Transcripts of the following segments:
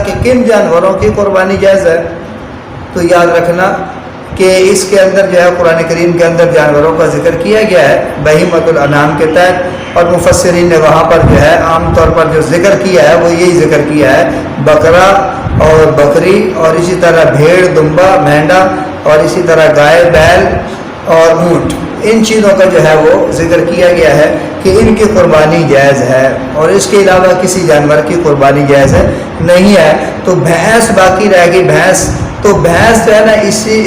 کہ کن جانوروں کی قربانی جائز ہے، تو یاد رکھنا کہ اس کے اندر جو ہے قرآن کریم کے اندر جانوروں کا ذکر کیا گیا ہے بہیمۃ الانعام کے تحت، اور مفسرین نے وہاں پر جو ہے عام طور پر جو ذکر کیا ہے وہ یہی ذکر کیا ہے بکرا اور بکری، اور اسی طرح بھیڑ، دمبا، مینڈا، اور اسی طرح گائے، بیل اور اونٹ، ان چیزوں کا جو ہے وہ ذکر کیا گیا ہے کہ ان کی قربانی جائز ہے، اور اس کے علاوہ کسی جانور کی قربانی جائز ہے نہیں ہے۔ تو بھینس باقی رہ گئی، بھینس، تو بھینس جو ہے نا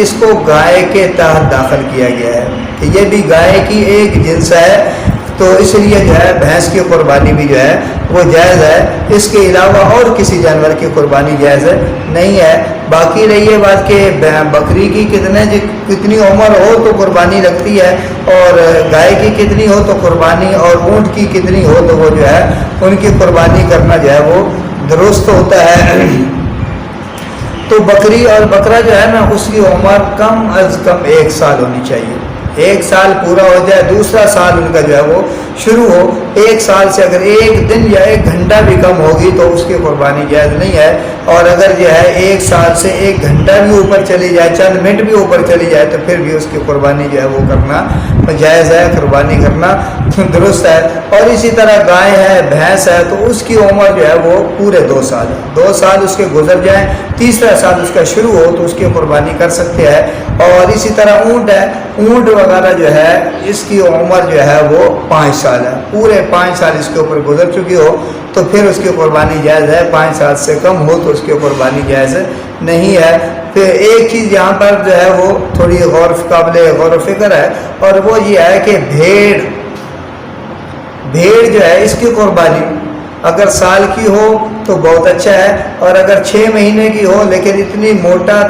اس کو گائے کے تحت داخل کیا گیا ہے کہ یہ بھی گائے کی ایک جنس ہے، تو اس لیے جو ہے بھینس کی قربانی بھی جو ہے وہ جائز ہے، اس کے علاوہ اور کسی جانور کی قربانی جائز نہیں ہے۔ باقی رہی ہے بات کہ بکری کی کتنی عمر ہو تو قربانی لگتی ہے، اور گائے کی کتنی ہو تو قربانی، اور اونٹ کی کتنی ہو تو وہ جو ہے ان کی قربانی کرنا جو ہے وہ درست ہوتا ہے۔ تو بکری اور بکرا جو ہے نا اس کی عمر کم از کم 1 سال ہونی چاہیے، 1 سال پورا ہو جائے، دوسرا سال ان کا جو ہے وہ شروع ہو۔ 1 سال سے اگر 1 دن یا 1 گھنٹہ بھی کم ہوگی تو اس کی قربانی جائز نہیں ہے، اور اگر جو ہے 1 سال سے 1 گھنٹہ بھی اوپر چلی جائے، چند منٹ بھی اوپر چلی جائے، تو پھر بھی اس کی قربانی جو ہے وہ کرنا جائز ہے، قربانی کرنا درست ہے۔ اور اسی طرح گائے ہے، بھینس ہے، تو اس کی عمر جو ہے وہ پورے 2 سال ہے، 2 سال اس کے گزر جائیں، تیسرا سال اس کا شروع ہو تو اس کی قربانی کر سکتے ہیں۔ اور اسی طرح اونٹ ہے، اونٹ وغیرہ جو ہے اس کی عمر جو ہے وہ 5 سال ہے، پورے 5 سال اس کے اوپر گزر چکی ہو تو پھر اس کی قربانی جائز ہے، 5 سال سے کم ہو تو اس کی قربانی جائز نہیں ہے۔ پھر ایک چیز یہاں پر جو ہے وہ تھوڑی قابل غور و فکر ہے، اور وہ یہ ہے کہ بھیڑ جو ہے اس کی قربانی اگر سال کی ہو تو بہت اچھا ہے، اور اگر 6 مہینے کی ہو لیکن اتنی موٹا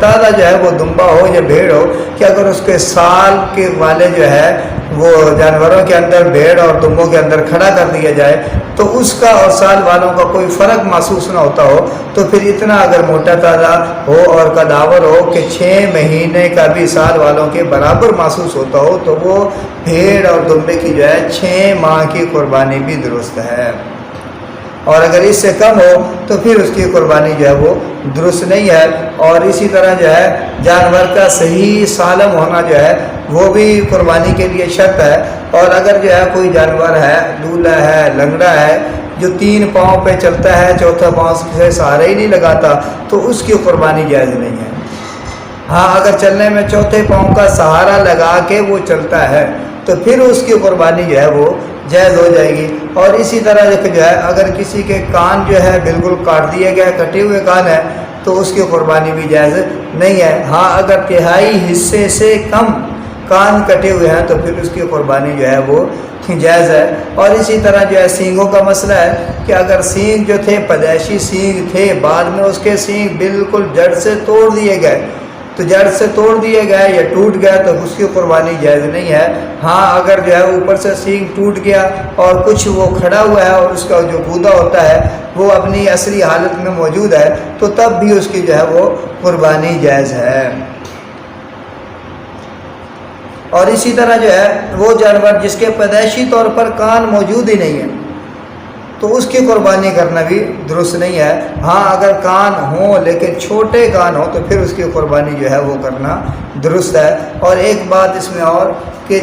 تازہ جو ہے وہ دمبا ہو یا بھیڑ ہو کہ اگر اس کے سال کے والے جو ہے وہ جانوروں کے اندر بھیڑ اور دمبوں کے اندر کھڑا کر دیا جائے تو اس کا اور سال والوں کا کوئی فرق محسوس نہ ہوتا ہو، تو پھر اتنا اگر موٹا تازہ ہو اور قداور ہو کہ 6 مہینے کا بھی سال والوں کے برابر محسوس ہوتا ہو تو وہ بھیڑ اور دمبے کی جو ہے 6 ماہ کی قربانی بھی درست ہے، اور اگر اس سے کم ہو تو پھر اس کی قربانی جو ہے وہ درست نہیں ہے۔ اور اسی طرح جو ہے جانور کا صحیح سالم ہونا جو ہے وہ بھی قربانی کے لیے شرط ہے، اور اگر جو ہے کوئی جانور ہے، لولا ہے، لنگڑا ہے، جو 3 پاؤں پہ چلتا ہے، چوتھا پاؤں سے سہارا ہی نہیں لگاتا، تو اس کی قربانی جائز نہیں ہے۔ ہاں اگر چلنے میں چوتھے پاؤں کا سہارا لگا کے وہ چلتا ہے تو پھر اس کی قربانی جو ہے وہ جائز ہو جائے گی۔ اور اسی طرح جو ہے اگر کسی کے کان جو ہے بالکل کاٹ دیے گئے، کٹے ہوئے کان ہے، تو اس کی قربانی بھی جائز نہیں ہے۔ ہاں اگر 1/3 حصے سے کم کان کٹے ہوئے ہیں تو پھر اس کی قربانی جو ہے وہ جائز ہے۔ اور اسی طرح جو ہے سینگوں کا مسئلہ ہے کہ اگر سینگ جو تھے پیدائشی سینگ تھے، بعد میں اس کے سینگ بالکل جڑ سے توڑ دیے گئے، تو جڑ سے توڑ دیے گئے یا ٹوٹ گیا تو اس کی قربانی جائز نہیں ہے۔ ہاں اگر جو ہے اوپر سے سینگ ٹوٹ گیا اور کچھ وہ کھڑا ہوا ہے اور اس کا جو گودا ہوتا ہے وہ اپنی اصلی حالت میں موجود ہے تو تب بھی اس کی جو ہے وہ قربانی جائز ہے۔ اور اسی طرح جو ہے وہ جانور جس کے پیدائشی طور پر کان موجود ہی نہیں ہے تو اس کی قربانی کرنا بھی درست نہیں ہے۔ ہاں اگر کان ہوں لیکن چھوٹے کان ہوں تو پھر اس کی قربانی جو ہے وہ کرنا درست ہے۔ اور ایک بات اس میں اور کہ